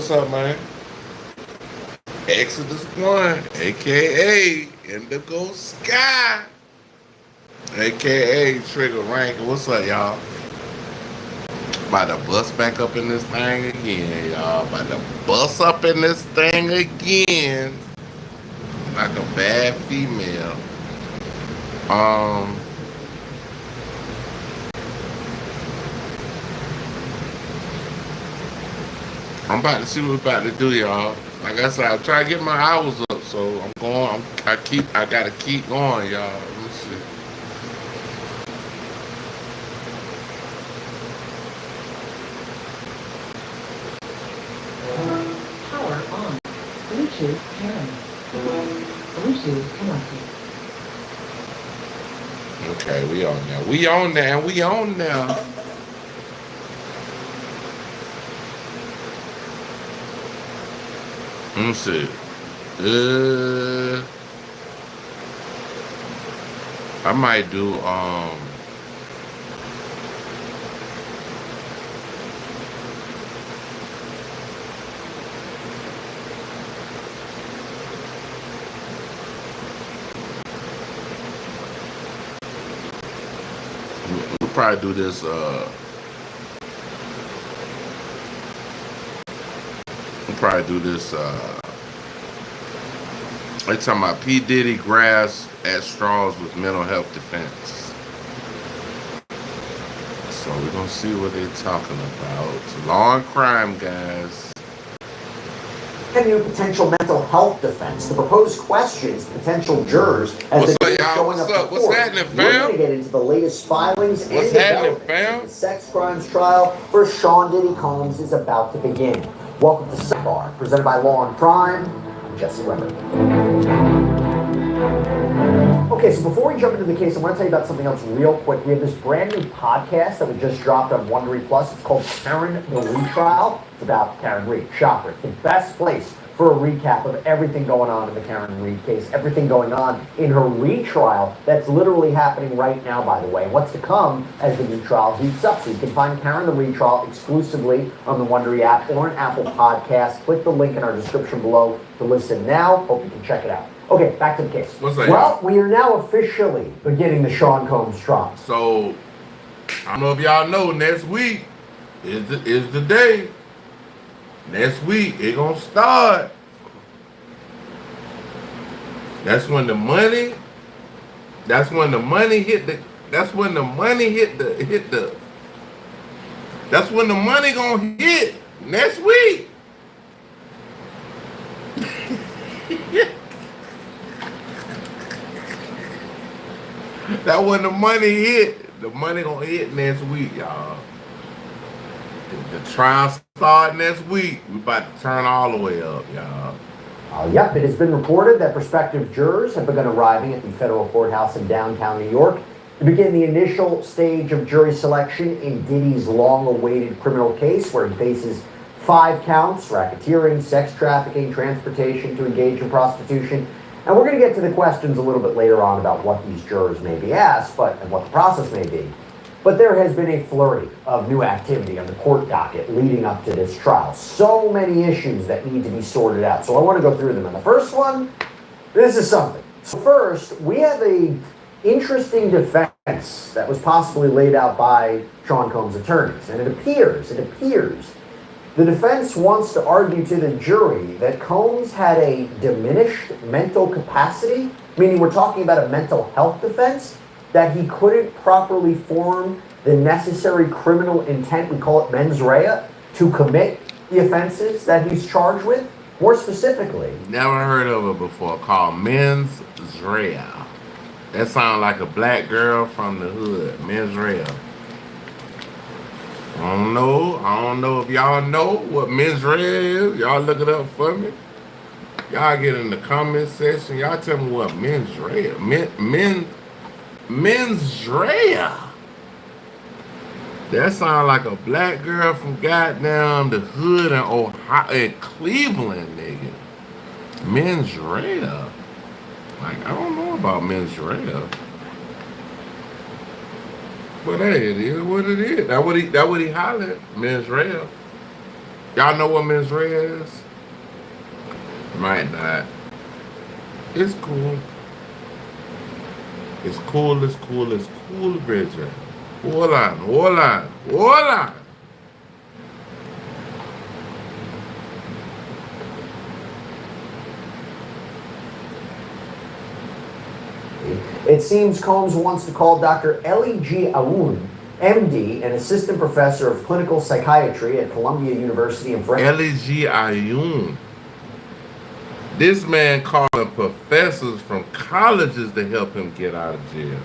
what's up, man? Exodus 1, aka Indigo Sky, aka Trigger Rank. What's up, y'all? About to bust back up in this thing again, y'all. About to bust up in this thing again. Like a bad female. Um, I'm about to see what we're about to do, y'all. Like I said, I'm trying to get my hours up, so I'm going. I gotta keep going, y'all. Let me see. Power on. Bluetooth pairing. Bluetooth connected. Okay, we on now. We on now. We on now. Let me see. Uh, I might do. We'll probably do this. We'll probably do this. They talking about P Diddy grasps at straws with mental health defense. So we're gonna see what they're talking about. Law and crime, guys. A new potential mental health defense. The proposed questions potential jurors as What's the up, y'all? showing What's up up? to What's court. happening, We're going to fam? get into the latest filings What's and happening, developments. fam? The sex crimes trial for Sean Diddy Combs is about to begin. Welcome to Sidebar, presented by Law and Crime. I'm Jesse Weber. Okay, so before we jump into the case, I want to tell you about something else real quick. We have this brand new podcast that we just dropped on Wondery Plus. It's called Karen the Retrial. It's about Karen Reed. Shocker. It's the best place for a recap of everything going on in the Karen Reed case, everything going on in her retrial that's literally happening right now, by the way. What's to come as the new trial heats up. So you can find Karen the Retrial exclusively on the Wondery app or an Apple podcast. Click the link in our description below to listen now. Hope you can check it out. Okay, back to the case. What's that? Well, we are now officially beginning the Sean Combs trial. So I don't know if y'all know. Next week is the day. Next week it gonna start. That's when the money. That's when the money hit the. That's when the money hit the. That's when the money gonna hit next week. That when the money hit. The money gonna hit next week, y'all. The trial start next week. We about to turn all the way up, y'all. Yep, it has been reported that prospective jurors have begun arriving at the federal courthouse in downtown New York to begin the initial stage of jury selection in Diddy's long-awaited criminal case, where he faces 5 counts: racketeering, sex trafficking, transportation to engage in prostitution. And we're going to get to the questions a little bit later on about what these jurors may be asked, and what the process may be. But there has been a flurry of new activity on the court docket leading up to this trial. So many issues that need to be sorted out. So I want to go through them. And the first one, this is something. So first, we have a interesting defense that was possibly laid out by Sean Combs' attorneys. And it appears, the defense wants to argue to the jury that Combs had a diminished mental capacity, meaning we're talking about a mental health defense, that he couldn't properly form the necessary criminal intent, we call it mens rea, to commit the offenses that he's charged with. More specifically, Never heard of it before. Called mens rea. That sounds like a black girl from the hood. Mens rea. I don't know if y'all know what mens rea is. Y'all look it up for me. Y'all get in the comment section. Y'all tell me what mens rea. Mens rea. That sounds like a black girl from goddamn the hood in Ohio, in Cleveland, nigga. Mens rea. Like, I don't know about mens rea. But hey, it is what it is. That what he hollered, mens rea. Y'all know what mens rea is? Might not. It's cool. It's cool, it's cool, it's cool, Bridget. Hold on, hold on, hold on. It seems Combs wants to call Dr. Eli G. Aoun, MD, an assistant professor of clinical psychiatry at Columbia University in France. L.E.G. Ayun. This man calling professors from colleges to help him get out of jail.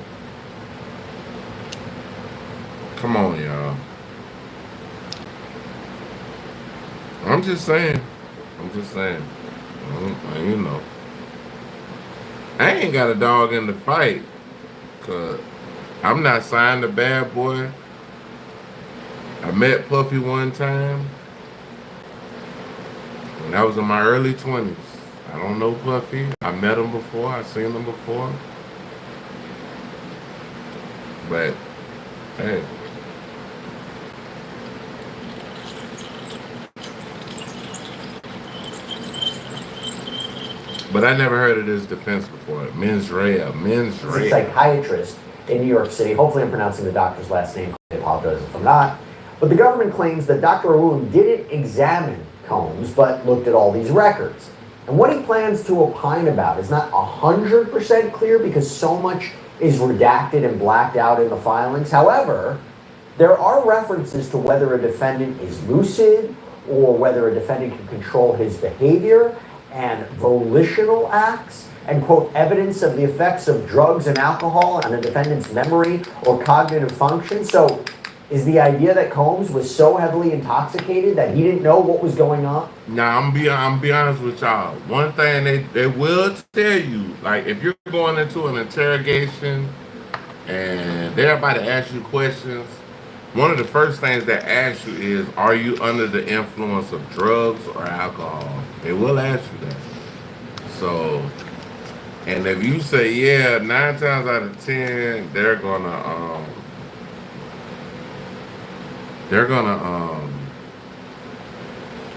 Come on, y'all. I'm just saying. I'm just saying. You know. I ain't got a dog in the fight. Cause I'm not signed to Bad Boy. I met Puffy one time. And that was in my early 20s. I don't know Puffy. I met him before. I seen him before. But, hey. But I never heard of this defense before. Mens rea. He's a psychiatrist in New York City. Hopefully I'm pronouncing the doctor's last name. I apologize if I'm not. But the government claims that Dr. Aoun didn't examine Combs, but looked at all these records. And what he plans to opine about is not 100% clear because so much is redacted and blacked out in the filings. However, there are references to whether a defendant is lucid or whether a defendant can control his behavior and volitional acts, and quote, evidence of the effects of drugs and alcohol on a defendant's memory or cognitive function. So is the idea that Combs was so heavily intoxicated that he didn't know what was going on? Now, I'm be honest with y'all. One thing they will tell you, like if you're going into an interrogation and they're about to ask you questions, one of the first things they ask you is, are you under the influence of drugs or alcohol? They will ask you that. So, and if you say, yeah, 9 times out of 10, they're gonna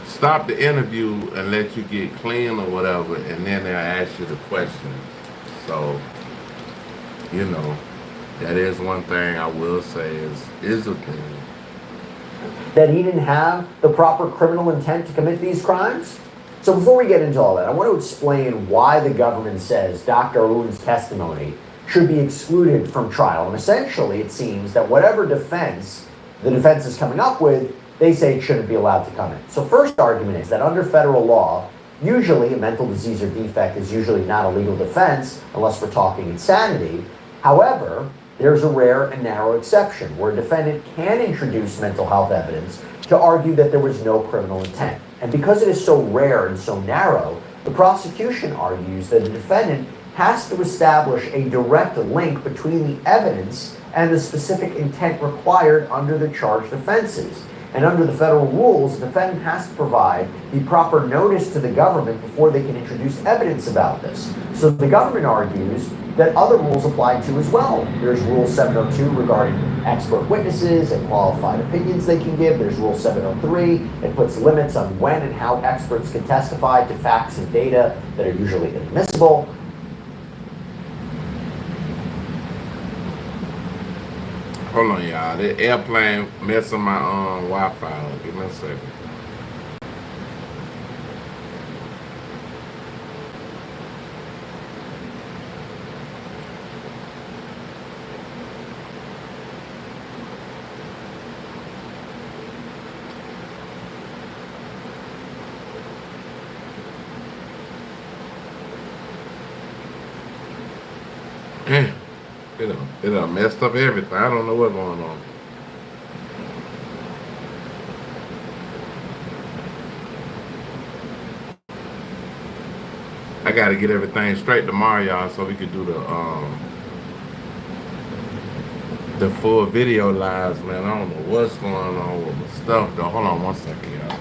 stop the interview and let you get clean or whatever, and then they'll ask you the questions. So, you know, that is one thing I will say is a thing. That he didn't have the proper criminal intent to commit these crimes? So before we get into all that, I want to explain why the government says Dr. Aoun's testimony should be excluded from trial. And essentially, it seems that whatever defense the defense is coming up with, they say it shouldn't be allowed to come in. So first argument is that under federal law, usually a mental disease or defect is usually not a legal defense unless we're talking insanity. However, there's a rare and narrow exception where a defendant can introduce mental health evidence to argue that there was no criminal intent. And because it is so rare and so narrow, the prosecution argues that the defendant has to establish a direct link between the evidence and the specific intent required under the charged offenses. And under the federal rules, the defendant has to provide the proper notice to the government before they can introduce evidence about this. So the government argues that other rules apply to as well. There's Rule 702 regarding expert witnesses and qualified opinions they can give. There's Rule 703. It puts limits on when and how experts can testify to facts and data that are usually inadmissible. Hold on, y'all. The airplane messing my Wi-Fi. Give me a second. It done messed up everything. I don't know what's going on. I gotta get everything straight tomorrow, y'all, so we can do the full video lives, man. I don't know what's going on with my stuff, though. Hold on one second, y'all.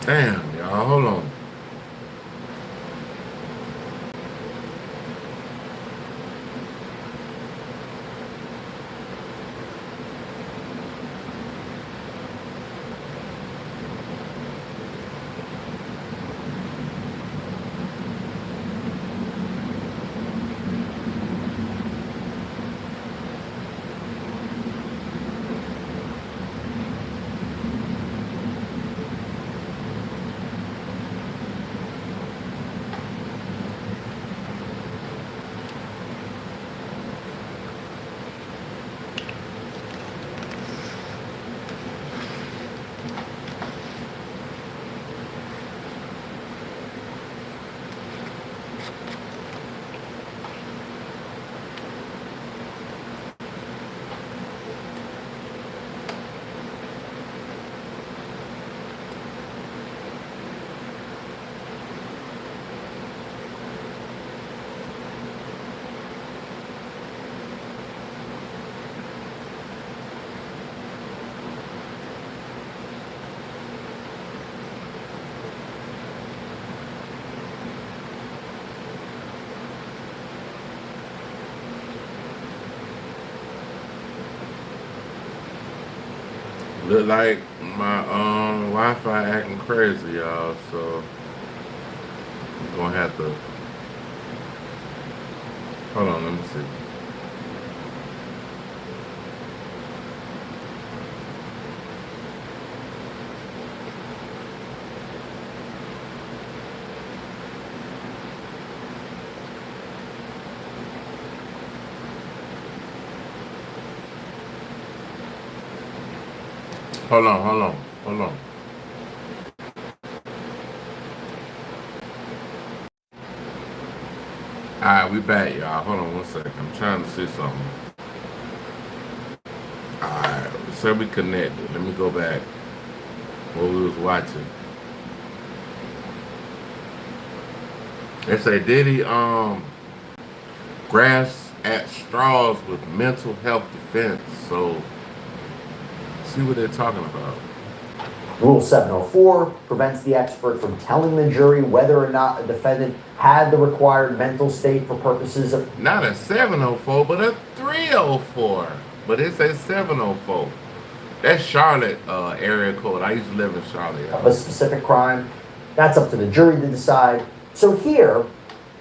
Damn, y'all, hold on. Look like my Wi-Fi acting crazy, y'all. So I'm gonna have to hold on. Let me see. Hold on, hold on, hold on. All right, we back, y'all. Hold on one second. I'm trying to see something. All right, so we connected. Let me go back. What we was watching. They say Diddy grasps at straws with mental health defense. So see what they're talking about. Rule 704 prevents the expert from telling the jury whether or not a defendant had the required mental state for purposes of Not a 704, but a 304. But it says 704. That's Charlotte area code. I used to live in Charlotte. a specific crime. That's up to the jury to decide. So here,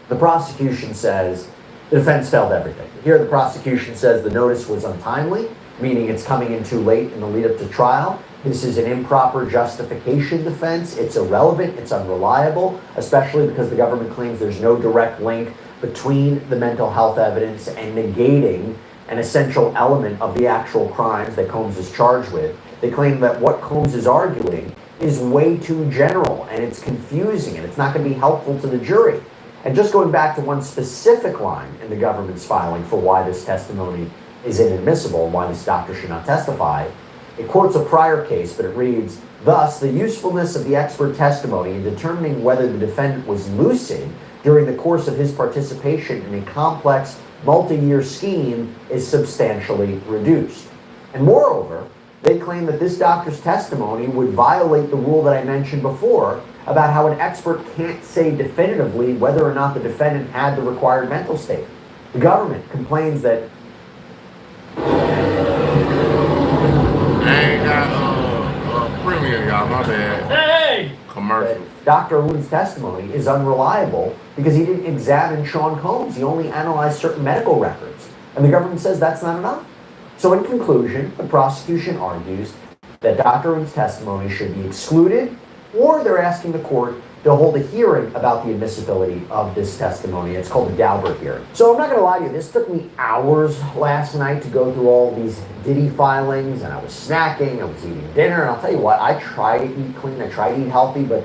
the prosecution says the defense failed everything. Here, the prosecution says the notice was untimely, meaning it's coming in too late in the lead up to trial. This is an improper justification defense. It's irrelevant, it's unreliable, especially because the government claims there's no direct link between the mental health evidence and negating an essential element of the actual crimes that Combs is charged with. They claim that what Combs is arguing is way too general and it's confusing and it's not going to be helpful to the jury. And just going back to one specific line in the government's filing for why this testimony is inadmissible and why this doctor should not testify, it quotes a prior case, but it reads, thus, the usefulness of the expert testimony in determining whether the defendant was lucid during the course of his participation in a complex multi-year scheme is substantially reduced. And moreover, they claim that this doctor's testimony would violate the rule that I mentioned before about how an expert can't say definitively whether or not the defendant had the required mental state. The government complains that I ain't got premium, y'all. My bad. Hey! Commercials. Dr. Woon's testimony is unreliable because he didn't examine Sean Combs. He only analyzed certain medical records. And the government says that's not enough. So in conclusion, the prosecution argues that Dr. Woon's testimony should be excluded, or they're asking the court to hold a hearing about the admissibility of this testimony. It's called the Daubert hearing. So I'm not gonna lie to you, this took me hours last night to go through all these Diddy filings, and I was snacking, I was eating dinner, and I'll tell you what, I try to eat clean, I try to eat healthy, but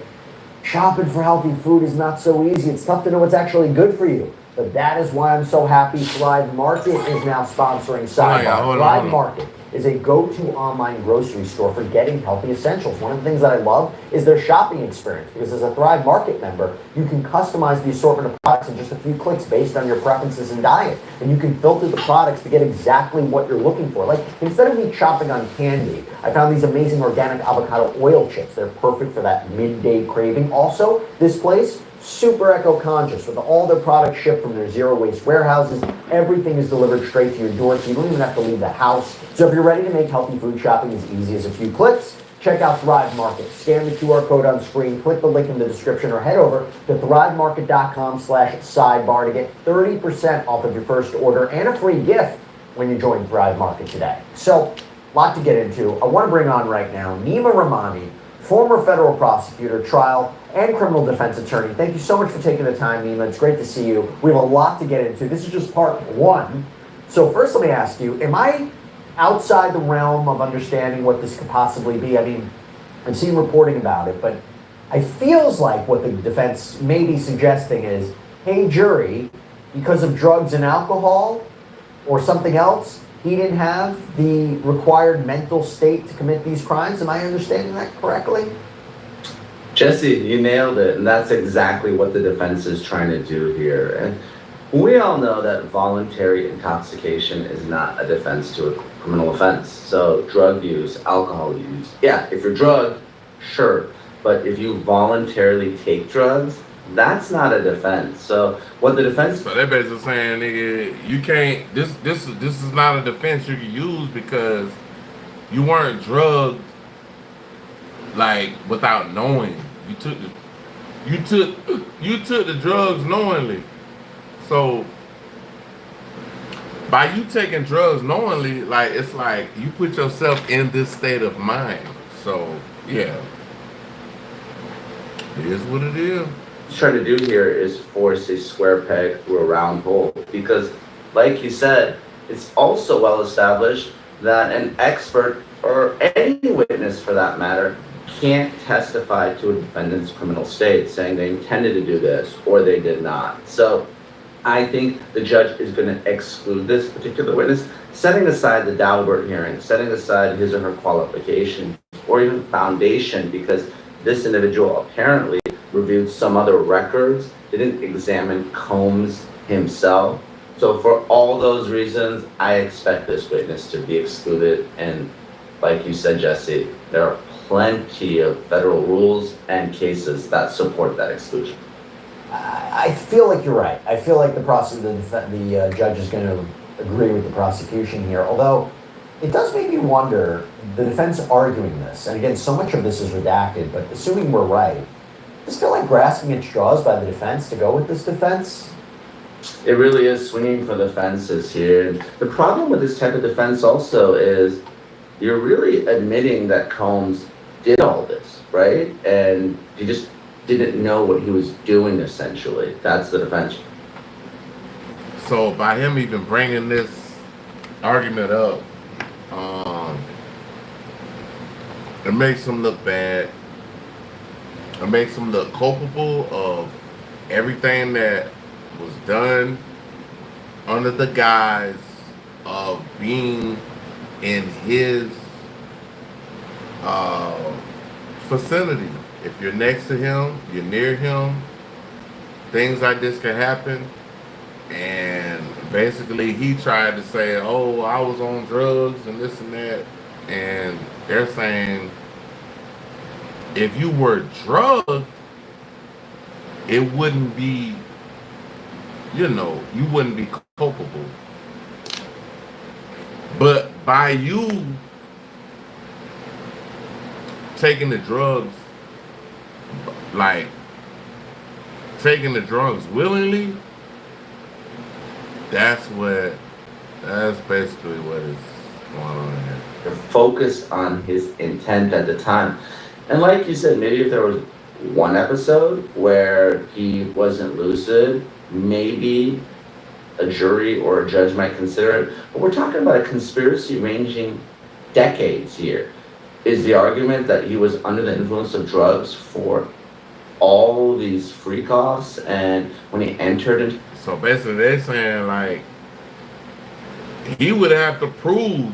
shopping for healthy food is not so easy. It's tough to know what's actually good for you. But that is why I'm so happy Thrive Market is now sponsoring Sidebar. Thrive Market is a go-to online grocery store for getting healthy essentials. One of the things that I love is their shopping experience, because as a Thrive Market member, you can customize the assortment of products in just a few clicks based on your preferences and diet. And you can filter the products to get exactly what you're looking for. Like, instead of me chopping on candy, I found these amazing organic avocado oil chips. They're perfect for that midday craving. Also, this place, super eco-conscious, with all their products shipped from their zero-waste warehouses. Everything is delivered straight to your door, so you don't even have to leave the house. So if you're ready to make healthy food shopping as easy as a few clicks, check out Thrive Market. Scan the QR code on screen, click the link in the description, or head over to thrivemarket.com/sidebar to get 30% off of your first order and a free gift when you join Thrive Market today. So, a lot to get into. I want to bring on right now Nima Rahmani, former federal prosecutor, trial, and criminal defense attorney. Thank you so much for taking the time, Nima. It's great to see you. We have a lot to get into. This is just part one. So first, let me ask you, am I outside the realm of understanding what this could possibly be? I mean, I've seen reporting about it, but it feels like what the defense may be suggesting is, hey, jury, because of drugs and alcohol or something else, he didn't have the required mental state to commit these crimes. Am I understanding that correctly? Jesse, you nailed it, and that's exactly what the defense is trying to do here. And we all know that voluntary intoxication is not a defense to a criminal offense. So drug use, alcohol use, yeah, if you're drugged, sure. But if you voluntarily take drugs, that's not a defense. So what the defense... So they're basically saying, nigga, you can't, this is not a defense you can use because you weren't drugged, like, without knowing. You took the drugs knowingly. So by you taking drugs knowingly, like, it's like you put yourself in this state of mind. So yeah, it is what it is. What he's trying to do here is force a square peg through a round hole, because like you said, it's also well established that an expert, or any witness for that matter, can't testify to a defendant's criminal state saying they intended to do this or they did not. So I think the judge is going to exclude this particular witness, setting aside the Daubert hearing, setting aside his or her qualifications or even foundation, because this individual apparently reviewed some other records, didn't examine Combs himself. So for all those reasons, I expect this witness to be excluded. And like you said, Jesse, there are plenty of federal rules and cases that support that exclusion. I feel like you're right. I feel like the judge is going to agree with the prosecution here, although it does make me wonder, the defense arguing this, and again, so much of this is redacted, but assuming we're right, does it feel like grasping at straws by the defense to go with this defense? It really is swinging for the fences here. The problem with this type of defense also is you're really admitting that Combs did all this, right? And he just didn't know what he was doing, essentially. That's the defense. So by him even bringing this argument up, it makes him look bad. It makes him look culpable of everything that was done under the guise of being in his vicinity. If you're next to him, you're near him, things like this can happen. And basically he tried to say, oh, I was on drugs and this and that. And they're saying, if you were drugged, it wouldn't be, you wouldn't be culpable. But by you taking the drugs, like taking the drugs willingly, that's basically what is going on here. They're focused on his intent at the time. And like you said, maybe if there was one episode where he wasn't lucid, maybe a jury or a judge might consider it. But we're talking about a conspiracy ranging decades here. Is the argument that he was under the influence of drugs for all these freak-offs, and when he entered into... So basically they're saying, like, he would have to prove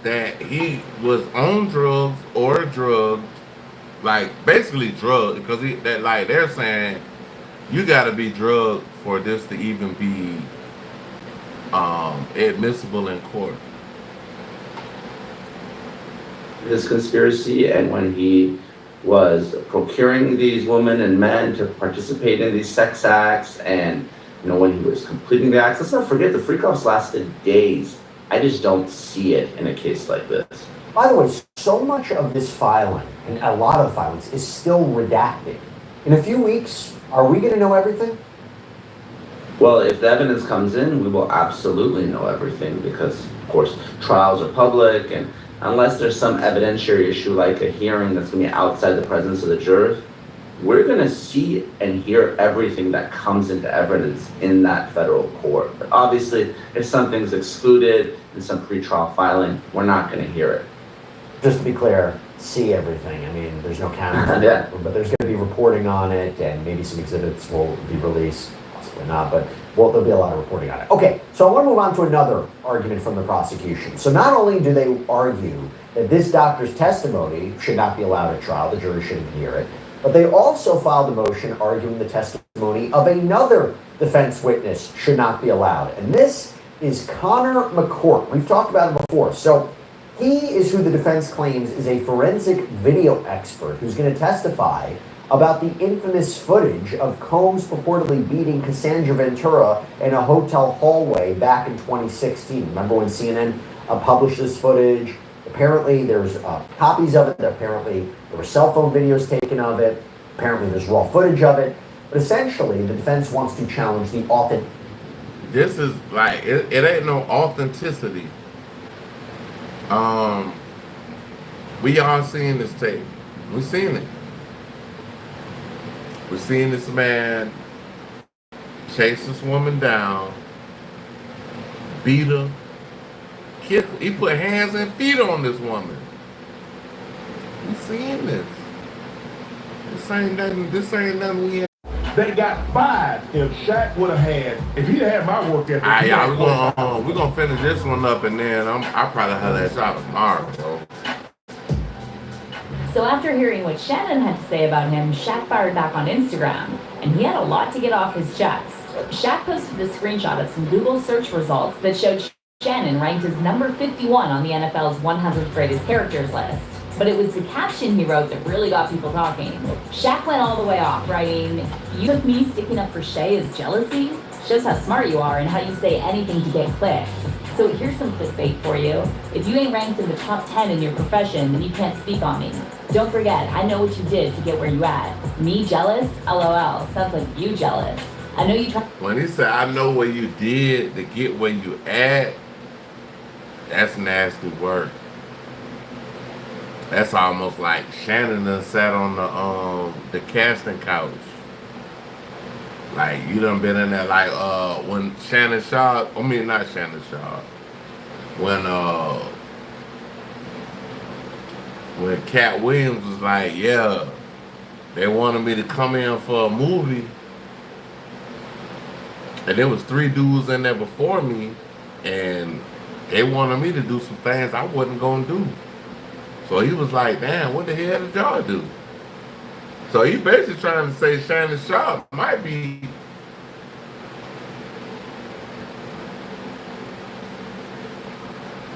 that he was on drugs or drugged, like basically drugged, because that like they're saying you got to be drugged for this to even be admissible in court. This conspiracy, and when he was procuring these women and men to participate in these sex acts, and when he was completing the acts, let's not forget the freak-offs lasted days. I just don't see it in a case like this. By the way, so much of this filing, and a lot of filings, is still redacted. In a few weeks, are we going to know everything? Well, if the evidence comes in, we will absolutely know everything because, of course, trials are public, and unless there's some evidentiary issue like a hearing that's going to be outside the presence of the jurors, we're going to see and hear everything that comes into evidence in that federal court. But obviously, if something's excluded in some pretrial filing, we're not going to hear it. Just to be clear, see everything. I mean, there's no counter, Yeah. But there's going to be reporting on it, and maybe some exhibits will be released, possibly not, but there'll be a lot of reporting on it. Okay, so I want to move on to another argument from the prosecution. So not only do they argue that this doctor's testimony should not be allowed at trial, the jury shouldn't hear it, but they also filed a motion arguing the testimony of another defense witness should not be allowed. And this is Connor McCourt. We've talked about him before. So he is who the defense claims is a forensic video expert who's going to testify about the infamous footage of Combs purportedly beating Cassandra Ventura in a hotel hallway back in 2016. Remember when CNN published this footage? Apparently there's copies of it. Apparently there were cell phone videos taken of it. Apparently there's raw footage of it. But essentially the defense wants to challenge the authenticity. This is like, it ain't no authenticity. We all seen this tape. We seen it. We seen this man chase this woman down, beat her, kick her. He put hands and feet on this woman. We seen this. This ain't nothing we. They got 5 if Shaq would have had, if he'd had my work ethic. Alright, y'all, we're gonna finish this one up, and then I'll probably have that shot tomorrow, bro. So after hearing what Shannon had to say about him, Shaq fired back on Instagram, and he had a lot to get off his chest. Shaq posted a screenshot of some Google search results that showed Shannon ranked as number 51 on the NFL's 100 greatest characters list. But it was the caption he wrote that really got people talking. Shaq went all the way off, writing, "You took me sticking up for Shay as jealousy? Shows how smart you are and how you say anything to get clicks. So here's some clickbait for you. If you ain't ranked in the top 10 in your profession, then you can't speak on me. Don't forget, I know what you did to get where you at. Me jealous? LOL. Sounds like you jealous. I know you tried." When he said, "I know what you did to get where you at," that's nasty work. That's almost like Shannon done sat on the casting couch. Like, you done been in there, like, when Shannon Shaw, I mean, not Shannon Shaw, when Cat Williams was like, yeah, they wanted me to come in for a movie, and there was 3 dudes in there before me, and they wanted me to do some things I wasn't gonna do. So he was like, damn, what the hell did y'all do? So he basically trying to say Shannon Sharp might be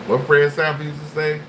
what Fred Sanford used to say?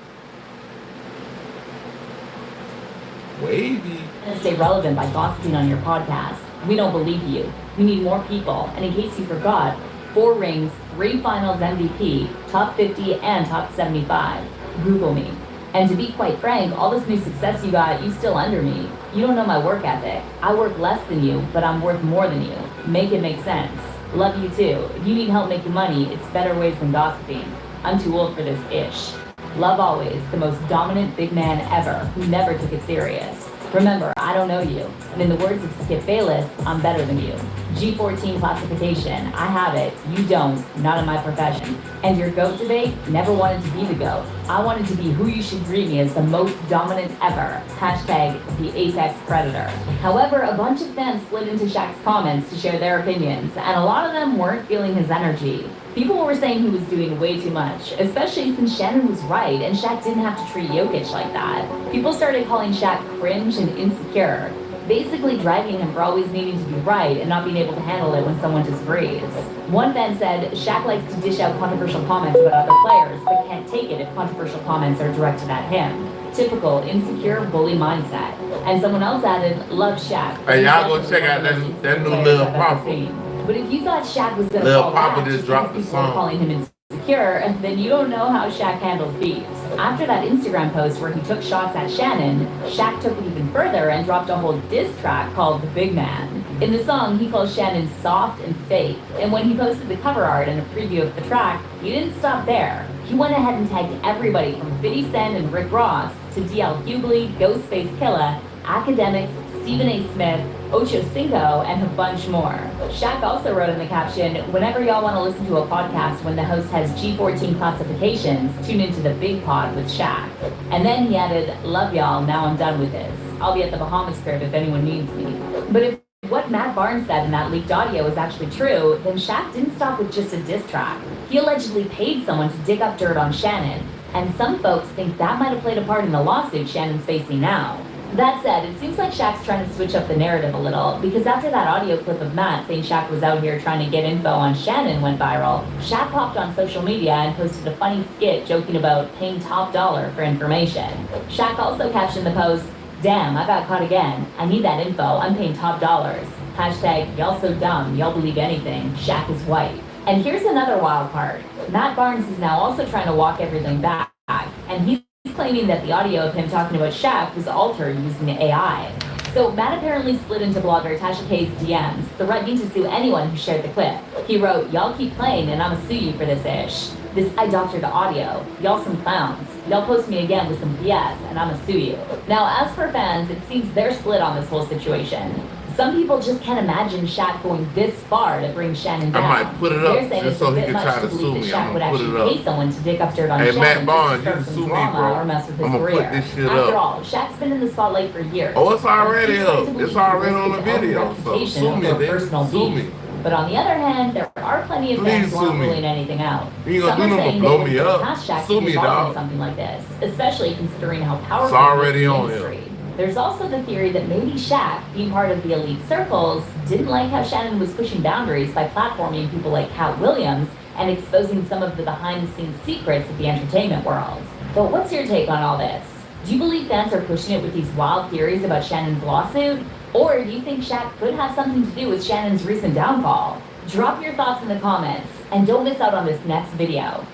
Wavy. Stay relevant by gossiping on your podcast. We don't believe you. We need more people. And in case you forgot, 4 rings, 3 finals MVP, top 50 and top 75. Google me. And to be quite frank, all this new success you got, you still under me. You don't know my work ethic. I work less than you, but I'm worth more than you. Make it make sense. Love you too. If you need help making money, it's better ways than gossiping. I'm too old for this ish. Love always, the most dominant big man ever, who never took it serious. Remember, I don't know you. And in the words of Skip Bayless, I'm better than you. G14 classification, I have it, you don't, not in my profession. And your GOAT debate, never wanted to be the GOAT. I wanted to be who you should greet me as the most dominant ever. Hashtag the apex predator. However, a bunch of fans slid into Shaq's comments to share their opinions, and a lot of them weren't feeling his energy. People were saying he was doing way too much, especially since Shannon was right and Shaq didn't have to treat Jokic like that. People started calling Shaq cringe and insecure, basically dragging him for always needing to be right and not being able to handle it when someone disagrees. One fan said Shaq likes to dish out controversial comments about other players, but can't take it if controversial comments are directed at him. Typical insecure bully mindset. And someone else added, love Shaq. Hey, y'all go check out that new Lil Papa. But if you thought Shaq was going to Lil fall Papa back just dropped the people were song. calling him insecure, then you don't know how Shaq handles beefs. After that Instagram post where he took shots at Shannon, Shaq took it even further and dropped a whole diss track called The Big Man. In the song, he calls Shannon soft and fake, and when he posted the cover art and a preview of the track, he didn't stop there. He went ahead and tagged everybody from 50 Cent and Rick Ross to DL Hughley, Ghostface Killah, Academics, Stephen A. Smith, Ocho Cinco, and a bunch more. Shaq also wrote in the caption, whenever y'all want to listen to a podcast when the host has G14 classifications, tune into the Big Pod with Shaq. And then he added, love y'all, now I'm done with this. I'll be at the Bahamas crib if anyone needs me. But if what Matt Barnes said in that leaked audio is actually true, then Shaq didn't stop with just a diss track. He allegedly paid someone to dig up dirt on Shannon, and some folks think that might have played a part in the lawsuit Shannon's facing now. That said, it seems like Shaq's trying to switch up the narrative a little, because after that audio clip of Matt saying Shaq was out here trying to get info on Shannon went viral, Shaq popped on social media and posted a funny skit joking about paying top dollar for information. Shaq also captioned the post, damn, I got caught again. I need that info. I'm paying top dollars. Hashtag, y'all so dumb. Y'all believe anything. Shaq is white. And here's another wild part. Matt Barnes is now also trying to walk everything back. And he's claiming that the audio of him talking about Shaq was altered using AI. So Matt apparently slid into blogger Tasha K's DMs, threatening to sue anyone who shared the clip. He wrote, y'all keep playing and I'ma sue you for this ish. This I doctored the audio. Y'all some clowns. Y'all post me again with some BS and I'ma sue you. Now as for fans, it seems they're split on this whole situation. Some people just can't imagine Shaq going this far to bring Shannon down. I might put it up They're saying just it's so a he bit can much try to to believe sue me. that Shaq I'm would gonna put actually it up. pay someone to dig up dirt on Hey, Shannon Matt Barnes, just you to can start sue some me, drama bro. or mess with his I'ma career. put this shit After up. all, Shaq's been in the spotlight for years. Oh, it's already He's hard to up. believe It's already he on the risked his own video. So reputation sue me, over then. personal Sue beef. me. But on the other hand, there are plenty of Please fans who aren't sue me. ruling anything out. You ain't Some gonna are do nothing saying but blow they me wouldn't up. past Shaq Sue to me, be involved in dog. something like this, especially considering how powerful It's already he is in on the here. industry. There's also the theory that maybe Shaq, being part of the elite circles, didn't like how Shannon was pushing boundaries by platforming people like Cat Williams and exposing some of the behind-the-scenes secrets of the entertainment world. But what's your take on all this? Do you believe fans are pushing it with these wild theories about Shannon's lawsuit? Or do you think Shaq could have something to do with Shannon's recent downfall? Drop your thoughts in the comments, and don't miss out on this next video.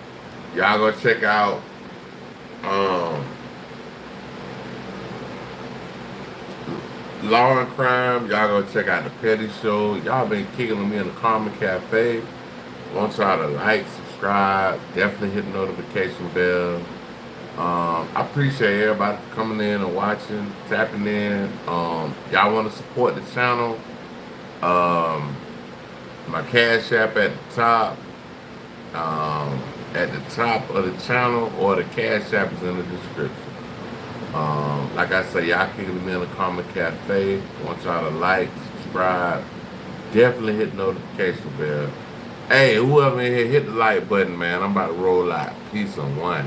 Y'all go check out Law and Crime. Y'all go check out The Petty Show. Y'all been kicking me in the Karma Cafe. Want y'all to like, subscribe, definitely hit the notification bell. I appreciate everybody for coming in and watching, tapping in. Y'all want to support the channel? My Cash App at the top. At the top of the channel, or the Cash App is in the description. Like I say, y'all kicking me in the Karma Cafe. Want y'all to like, subscribe, definitely hit the notification bell. Hey, whoever in here, hit the like button, man. I'm about to roll out. Peace and one.